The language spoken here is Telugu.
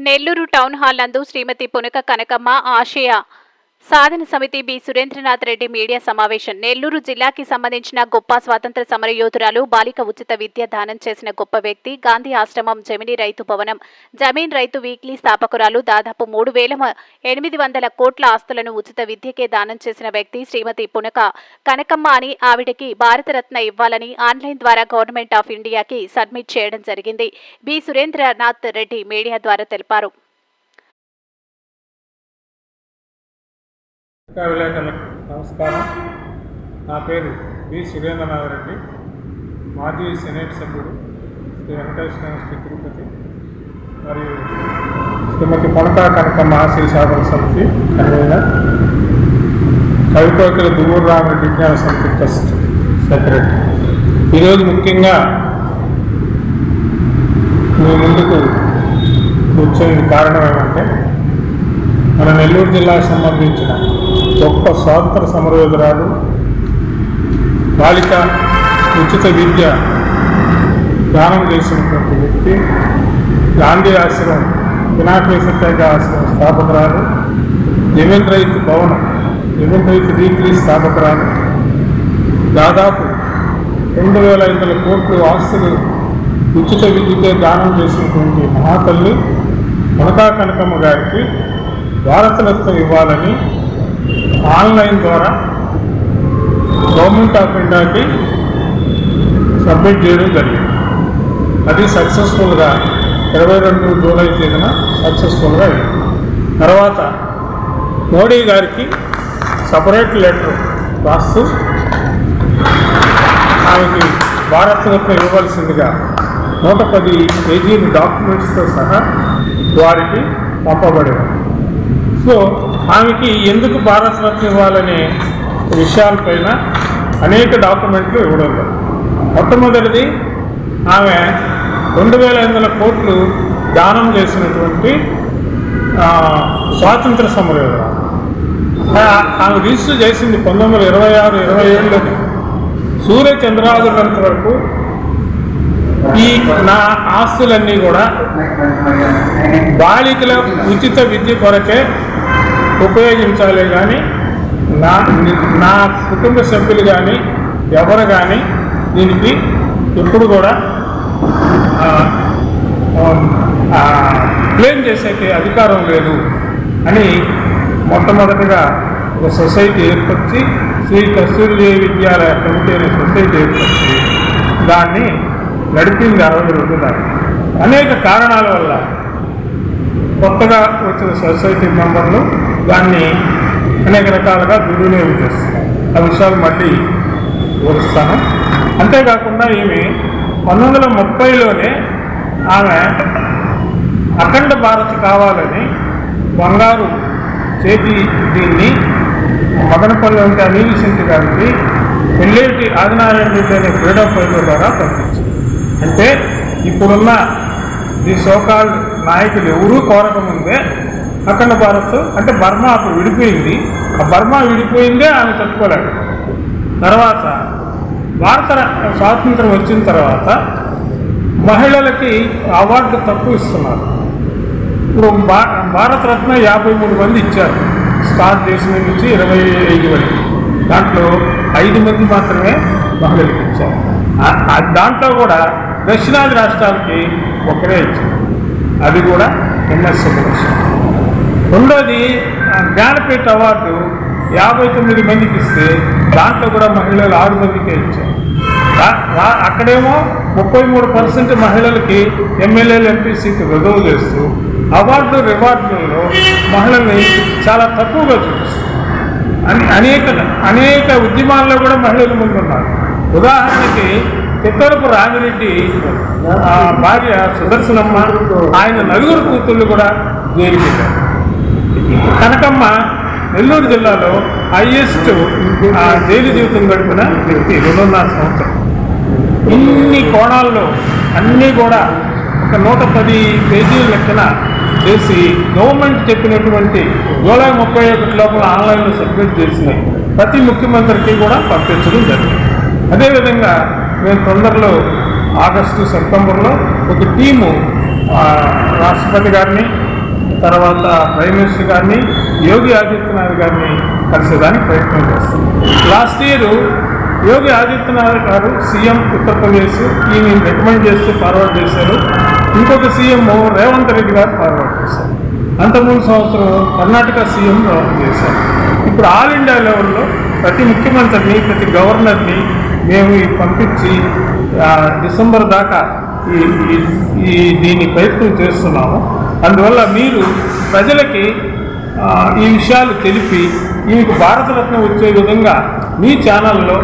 నెల్లూరు టౌన్ హాల్ నందు శ్రీమతి పునక కనకమ్మ ఆశయ సాధన సమితి బి సురేంద్రనాథ్ రెడ్డి మీడియా సమావేశం. నెల్లూరు జిల్లాకి సంబంధించిన గొప్ప స్వాతంత్ర సమర యోధురాలు, బాలిక ఉచిత విద్య దానం చేసిన గొప్ప వ్యక్తి, గాంధీ ఆశ్రమం, జమిని రైతు భవనం, జమీన్ రైతు వీక్లీ స్థాపకురాలు, దాదాపు 3,800 కోట్ల ఆస్తులను ఉచిత విద్యకే దానం చేసిన వ్యక్తి శ్రీమతి పునక కనకమ్మ అని ఆవిడకి భారతరత్న ఇవ్వాలని ఆన్లైన్ ద్వారా గవర్నమెంట్ ఆఫ్ ఇండియాకి సబ్మిట్ చేయడం జరిగింది. బి సురేంద్రనాథ్ రెడ్డి మీడియా ద్వారా తెలిపారు. విలేకరులకు నమస్కారం. నా పేరు బి సురేంద్రనాథ్ రెడ్డి, మాజీ సెనేట్ సభ్యుడు, శ్రీ వెంకటేశ్వర శ్రీ తిరుపతి, మరియు శ్రీమతి పునక కనకమ్మ ఆశయ సాధన సమితి కన్వీనర్, కవికోకిల దువ్వూరు రామరెడ్డి విజ్ఞాన సమితి ట్రస్ట్ సెక్రటరీ. ఈరోజు ముఖ్యంగా మీ ముందుకు వచ్చే కారణం ఏమంటే, మన నెల్లూరు జిల్లాకు సంబంధించిన గొప్ప స్వాతంత్ర సమరయోధురాలు, బాలిక ఉచిత విద్య దానం చేసినటువంటి వ్యక్తి, గాంధీ ఆశ్రమం, పినాకిని సత్యాగ్రహ ఆశ్రమం స్థాపకురాలు, జమీన్ రైతు భవనం, జమీన్ రైతు వీక్లీ స్థాపకురాలు, దాదాపు 2,500 కోట్లు ఆస్తులు ఉచిత విద్యకే దానం చేసినటువంటి మహాతల్లి పునక కనకమ్మ గారికి భారతరత్న ఇవ్వాలని ఆన్లైన్ ద్వారా గవర్నమెంట్ ఆఫ్ ఇండియాకి సబ్మిట్ చేయడం జరిగింది. అది సక్సెస్ఫుల్గా 22 జూలై తేదీన సక్సెస్ఫుల్గా అయింది. తర్వాత మోడీ గారికి సపరేట్ లెటర్ రాస్తూ ఆమెకి భారతరత్న ఇవ్వవలసిందిగా 110 పేజీల డాక్యుమెంట్స్తో సహా వారికి పంపబడింది. సో ఆమెకి ఎందుకు భారతరత్న ఇవ్వాలనే విషయాలపైన అనేక డాక్యుమెంట్లు ఇవ్వడం లేదు. మొట్టమొదటిది, ఆమె 2,500 కోట్లు దానం చేసినటువంటి స్వాతంత్ర సమరయోధురాలు. ఆమె రిజిస్టర్ చేసింది 1926-27లోని. సూర్య చంద్రాదులంత వరకు ఈ నా ఆస్తులన్నీ కూడా బాలికల ఉచిత విద్య కొరకే ఉపయోగించాలి, కానీ నా కుటుంబ సభ్యులు కానీ ఎవరు కానీ దీనికి ఎప్పుడు కూడా క్లెయిమ్ చేసేకి అధికారం లేదు అని మొట్టమొదటిగా ఒక సొసైటీ ఏర్పరిచి, శ్రీ కస్తూరిదేవి విద్యాలయ కమిటీ అనే సొసైటీ ఏర్పరిచి దాన్ని నడిపింది 62 దాకా. అనేక కారణాల వల్ల కొత్తగా వచ్చిన సొసైటీ మెంబర్లు దాన్ని అనేక రకాలుగా దుర్వినియోగం చేస్తున్నారు. ఆ విషయాలు మళ్ళీ వివరిస్తాను. అంతేకాకుండా ఈమె 1930లోనే ఆమె అఖండ భారత్ కావాలని బంగారు చేతి దీన్ని మదనపల్లి ఉంటే అనిల్ సింగ్ గారికి పెళ్ళేటి ఆదినారాయణ రెడ్డి అనే ఫ్రీడమ్ ఫైటర్ ద్వారా పంపించింది. అంటే ఇప్పుడున్న ఈ సోకాల్డ్ నాయకులు ఎవరూ కోరకముందే అఖండ భారత్, అంటే బర్మా అప్పుడు విడిపోయింది, ఆ బర్మా విడిపోయిందే ఆమె తట్టుకోలేక. తర్వాత భారత స్వాతంత్రం వచ్చిన తర్వాత మహిళలకి అవార్డు తక్కువ ఇస్తున్నారు. ఇప్పుడు భారతరత్న 53 మంది ఇచ్చారు, స్టార్ట్ చేసిన నుంచి 25 వరకు. దాంట్లో 5 మంది మాత్రమే మహిళలకు ఇచ్చారు. దాంట్లో కూడా దక్షిణాది రాష్ట్రాలకి ఒకరే ఇచ్చారు, అది కూడా ఎంఎస్ సుబ్బలక్ష్మి. రెండోది జ్ఞానపీఠ అవార్డు 59 మందికి ఇస్తే దాంట్లో కూడా మహిళలు 6 మందికే ఇచ్చారు. అక్కడేమో 33% మహిళలకి ఎమ్మెల్యేలు, ఎంపీసీకి రిజర్వ్ చేస్తూ అవార్డు రివార్డులలో మహిళల్ని చాలా తక్కువగా చూపిస్తారు. అనేక ఉద్యమాల్లో కూడా మహిళలు ముందున్నారు. ఉదాహరణకి చిత్తూరపు రామిరెడ్డి భార్య సుదర్శనమ్మ, ఆయన 9 కూతుళ్ళు కూడా జైలుకి వెళ్ళారు. కనకమ్మ నెల్లూరు జిల్లాలో హైయెస్ట్ జైలు జీవితం గడిపిన వ్యక్తి, 2.5 సంవత్సరం. ఇన్ని కోణాల్లో అన్నీ కూడా ఒక 110 పేజీల లెక్కన చేసి గవర్నమెంట్ చెప్పినటువంటి జూలై 31 లోపల ఆన్లైన్లో సబ్మిట్ చేసినాయి. ప్రతి ముఖ్యమంత్రికి కూడా పంపించడం జరిగింది. అదేవిధంగా మేము తొందరలో ఆగస్టు, సెప్టెంబర్లో ఒక టీము రాష్ట్రపతి గారిని, తర్వాత ప్రైమ్ మినిస్టర్ గారిని, యోగి ఆదిత్యనాథ్ గారిని కలిసేదానికి ప్రయత్నం చేస్తాం. లాస్ట్ ఇయర్ యోగి ఆదిత్యనాథ్ గారు సీఎం ఉత్తరప్రదేశ్ ఈయన రికమెండ్ చేస్తూ ఫార్వర్డ్ చేశారు. ఇంకొక సీఎం రేవంత్ రెడ్డి గారు ఫార్వర్డ్ చేశారు. అంతకుముందు సంవత్సరం కర్ణాటక సీఎం చేశారు. ఇప్పుడు ఆల్ ఇండియా లెవెల్లో ప్రతి ముఖ్యమంత్రిని, ప్రతి గవర్నర్ని మేము పంపించి డిసెంబర్ దాకా దీని ప్రయత్నం చేస్తున్నాము. అందువల్ల మీరు ప్రజలకి ఈ విషయాలు తెలిపి ఈమెకు భారతరత్న వచ్చే విధంగా మీ ఛానల్లో